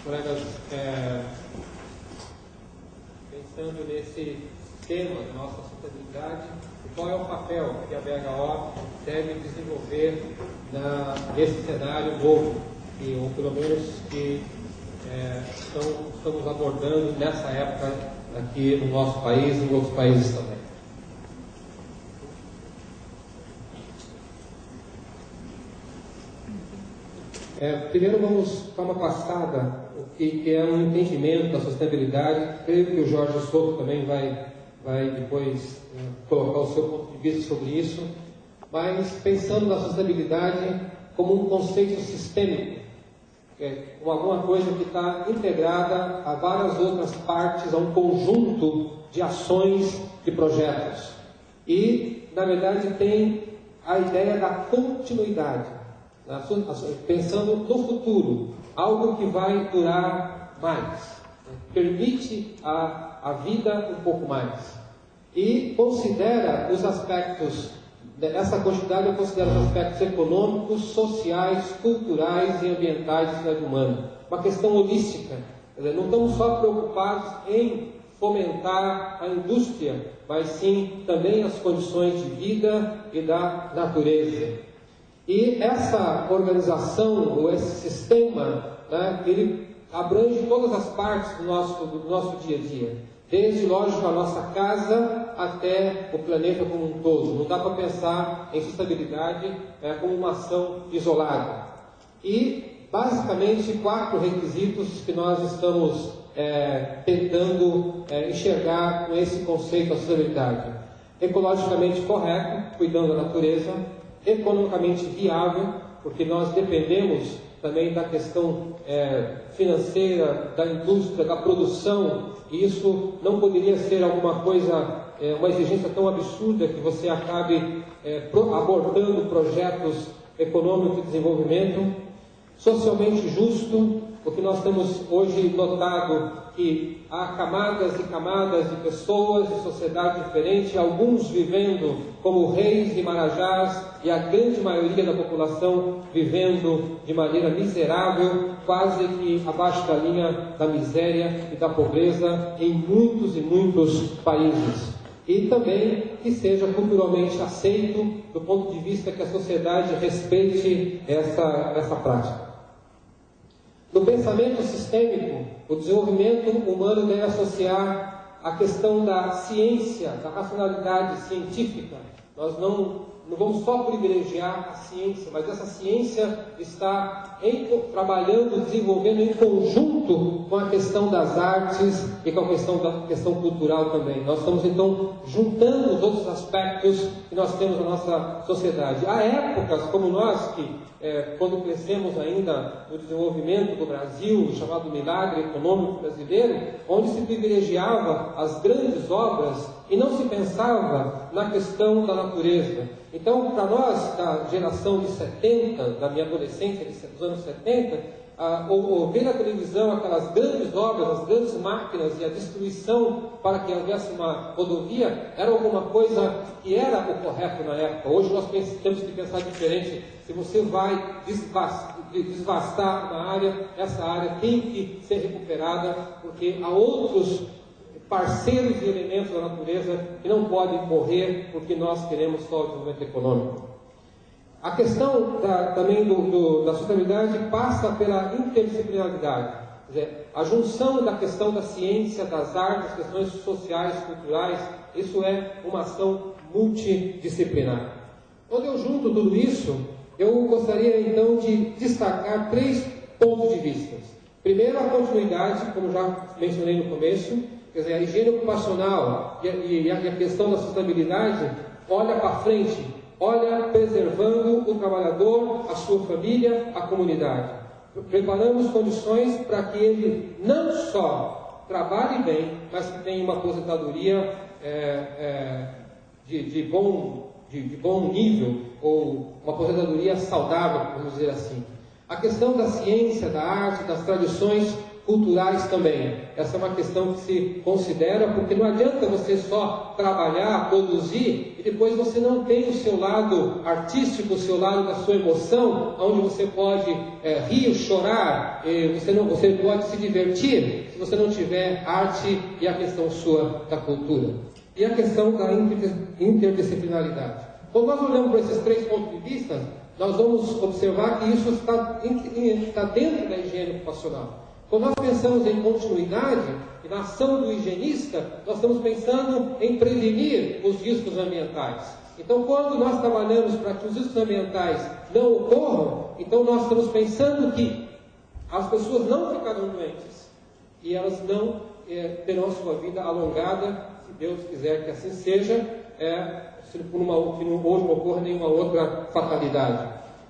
colegas, pensando nesse tema da nossa sustentabilidade, qual é o papel que a BHO deve desenvolver nesse cenário novo, ou pelo menos que estamos abordando nessa época aqui no nosso país e em outros países também. Primeiro vamos dar uma passada o que é um entendimento da sustentabilidade. Creio que o Jorge Souto também vai depois colocar o seu ponto de vista sobre isso, mas pensando na sustentabilidade como um conceito sistêmico, como alguma coisa que está integrada a várias outras partes, a um conjunto de ações, de projetos. E, na verdade, tem a ideia da continuidade. Pensando no futuro, algo que vai durar mais, permite a vida um pouco mais, e considera os aspectos, essa continuidade eu considero os aspectos econômicos, sociais, culturais e ambientais da cidade humana, uma questão holística. Não estamos só preocupados em fomentar a indústria, mas sim também as condições de vida e da natureza. E essa organização, ou esse sistema, ele abrange todas as partes do nosso dia a dia. Desde, lógico, a nossa casa até o planeta como um todo. Não dá para pensar em sustentabilidade como uma ação isolada. E, basicamente, 4 requisitos que nós estamos tentando enxergar com esse conceito da sustentabilidade. Ecologicamente correto, cuidando da natureza. Economicamente viável, porque nós dependemos também da questão financeira, da indústria, da produção, e isso não poderia ser alguma coisa, uma exigência tão absurda que você acabe abordando projetos econômicos de desenvolvimento. Socialmente justo, porque nós temos hoje notado que há camadas e camadas de pessoas, de sociedade diferente, alguns vivendo como reis e marajás, e a grande maioria da população vivendo de maneira miserável, quase que abaixo da linha da miséria e da pobreza em muitos e muitos países. E também que seja culturalmente aceito, do ponto de vista que a sociedade respeite essa prática. No pensamento sistêmico, o desenvolvimento humano deve associar a questão da ciência, da racionalidade científica. Nós não vamos só privilegiar a ciência, mas essa ciência está trabalhando, desenvolvendo em conjunto com a questão das artes e com a questão cultural também. Nós estamos, então, juntando os outros aspectos que nós temos na nossa sociedade. Há épocas como nós que, quando crescemos ainda no desenvolvimento do Brasil, o chamado milagre econômico brasileiro, onde se privilegiava as grandes obras e não se pensava na questão da natureza. Então, para nós, da geração de 70, da minha adolescência, dos anos 70, ver na televisão aquelas grandes obras, as grandes máquinas e a destruição para que houvesse uma rodovia, era alguma coisa que era o correto na época. Hoje nós temos que pensar diferente. Se você vai desvastar uma área, essa área tem que ser recuperada, porque há outros parceiros e elementos da natureza que não podem morrer porque nós queremos só o desenvolvimento econômico. A questão também da sustentabilidade passa pela interdisciplinaridade, quer dizer, a junção da questão da ciência, das artes, questões sociais, culturais. Isso é uma ação multidisciplinar. Quando eu junto tudo isso, eu gostaria então de destacar 3 pontos de vista. Primeiro, a continuidade, como já mencionei no começo, quer dizer, a higiene ocupacional e a questão da sustentabilidade olha para frente, olha preservando o trabalhador, a sua família, a comunidade. Preparamos condições para que ele não só trabalhe bem, mas que tenha uma aposentadoria de bom nível, ou uma aposentadoria saudável, vamos dizer assim. A questão da ciência, da arte, das tradições culturais também. Essa é uma questão que se considera, porque não adianta você só trabalhar, produzir, e depois você não tem o seu lado artístico, o seu lado da sua emoção, onde você pode rir, chorar, você pode se divertir, se você não tiver arte e a questão sua da cultura. E a questão da interdisciplinaridade. Quando nós olhamos para esses 3 pontos de vista, nós vamos observar que isso está dentro da higiene ocupacional. Quando nós pensamos em continuidade e na ação do higienista, nós estamos pensando em prevenir os riscos ambientais. Então, quando nós trabalhamos para que os riscos ambientais não ocorram, então nós estamos pensando que as pessoas não ficarão doentes e elas não terão a sua vida alongada, se Deus quiser que assim seja, se hoje não ocorra nenhuma outra fatalidade.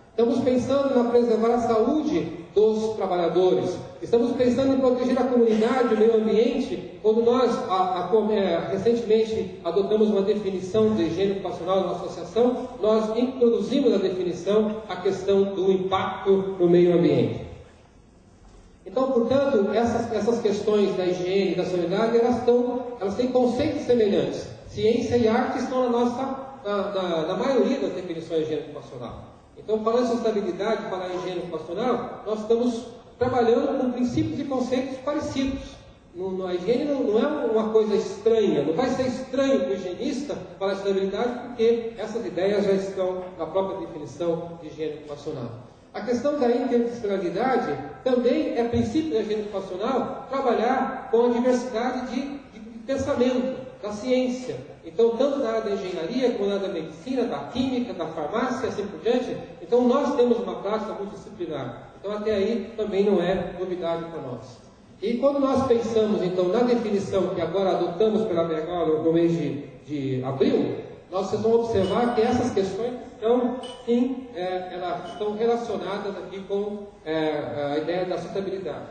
Estamos pensando na preservar a saúde dos trabalhadores. Estamos pensando em proteger a comunidade, o meio ambiente. Quando nós, recentemente, adotamos uma definição de higiene ocupacional na associação, nós introduzimos na definição a questão do impacto no meio ambiente. Então, portanto, essas questões da higiene e da sanidade, elas têm conceitos semelhantes. Ciência e arte estão na maioria das definições de higiene ocupacional. Então, falando em sustentabilidade, falar em higiene ocupacional, nós estamos trabalhando com princípios e conceitos parecidos. A higiene não é uma coisa estranha, não vai ser estranho para o higienista falar em sustentabilidade, porque essas ideias já estão na própria definição de higiene ocupacional. A questão da interdisciplinaridade também é princípio da higiene ocupacional trabalhar com a diversidade de pensamento, da ciência. Então, tanto na área da engenharia, como na área da medicina, da química, da farmácia, assim por diante. Então, nós temos uma prática multidisciplinar. Então, até aí também não é novidade para nós. E quando nós pensamos, então, na definição que agora adotamos pela BH no mês de abril, vocês vão observar que essas questões estão, sim, elas estão relacionadas aqui com a ideia da sustentabilidade.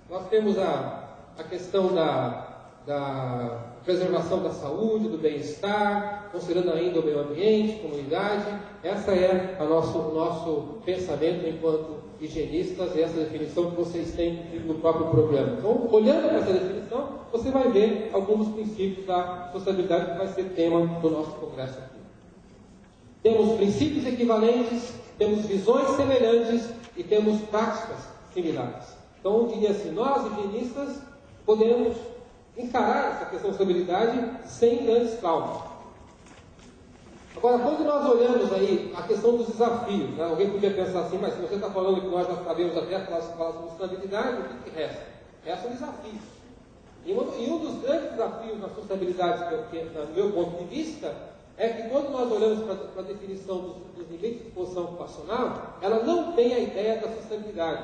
Nós temos a questão da preservação da saúde, do bem-estar, considerando ainda o meio ambiente, comunidade. Essa é o nosso pensamento enquanto higienistas, e essa definição que vocês têm no próprio programa. Então, olhando para essa definição, você vai ver alguns dos princípios da sustentabilidade que vai ser tema do nosso congresso aqui. Temos princípios equivalentes, temos visões semelhantes e temos práticas similares. Então, eu diria assim, nós higienistas podemos encarar essa questão de sustentabilidade sem grandes traumas. Agora, quando nós olhamos aí a questão dos desafios, né? Alguém podia pensar assim, mas se você está falando que nós já sabemos até falar sobre sustentabilidade, o que resta? Restam desafios. E um dos grandes desafios na sustentabilidade, do meu ponto de vista, é que quando nós olhamos para a definição dos limites de exposição ocupacional, ela não tem a ideia da sustentabilidade,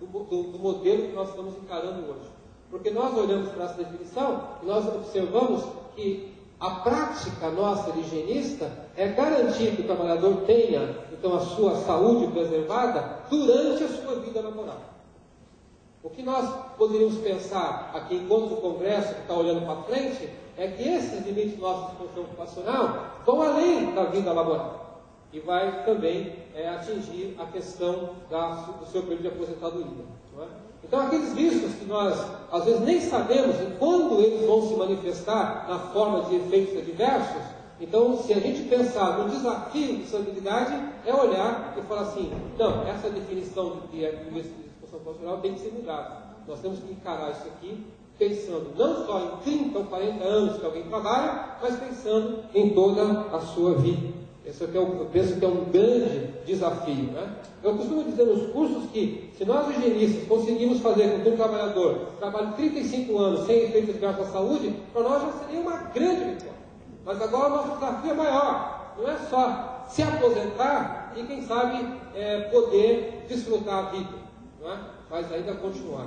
do modelo que nós estamos encarando hoje. Porque nós olhamos para essa definição e nós observamos que a prática nossa de higienista é garantir que o trabalhador tenha, então, a sua saúde preservada durante a sua vida laboral. O que nós poderíamos pensar aqui, enquanto o Congresso que está olhando para frente, é que esses limites nossos de exposição ocupacional vão além da vida laboral e vai também atingir a questão do seu período de aposentadoria. Não é? Então, aqueles riscos que nós, às vezes, nem sabemos quando eles vão se manifestar na forma de efeitos adversos. Então, se a gente pensar no desafio de sustentabilidade, é olhar e falar assim, não, essa definição de limite de exposição ocupacional tem que ser mudada. Nós temos que encarar isso aqui pensando não só em 30 ou 40 anos que alguém trabalha, mas pensando em toda a sua vida. Esse aqui eu penso que é um grande desafio. Né? Eu costumo dizer nos cursos que, se nós higienistas conseguimos fazer com que um trabalhador trabalhe 35 anos sem efeitos adversos à saúde, para nós já seria uma grande vitória. Mas agora o nosso desafio é maior. Não é só se aposentar e, quem sabe, poder desfrutar a vida, não é? Mas ainda continuar.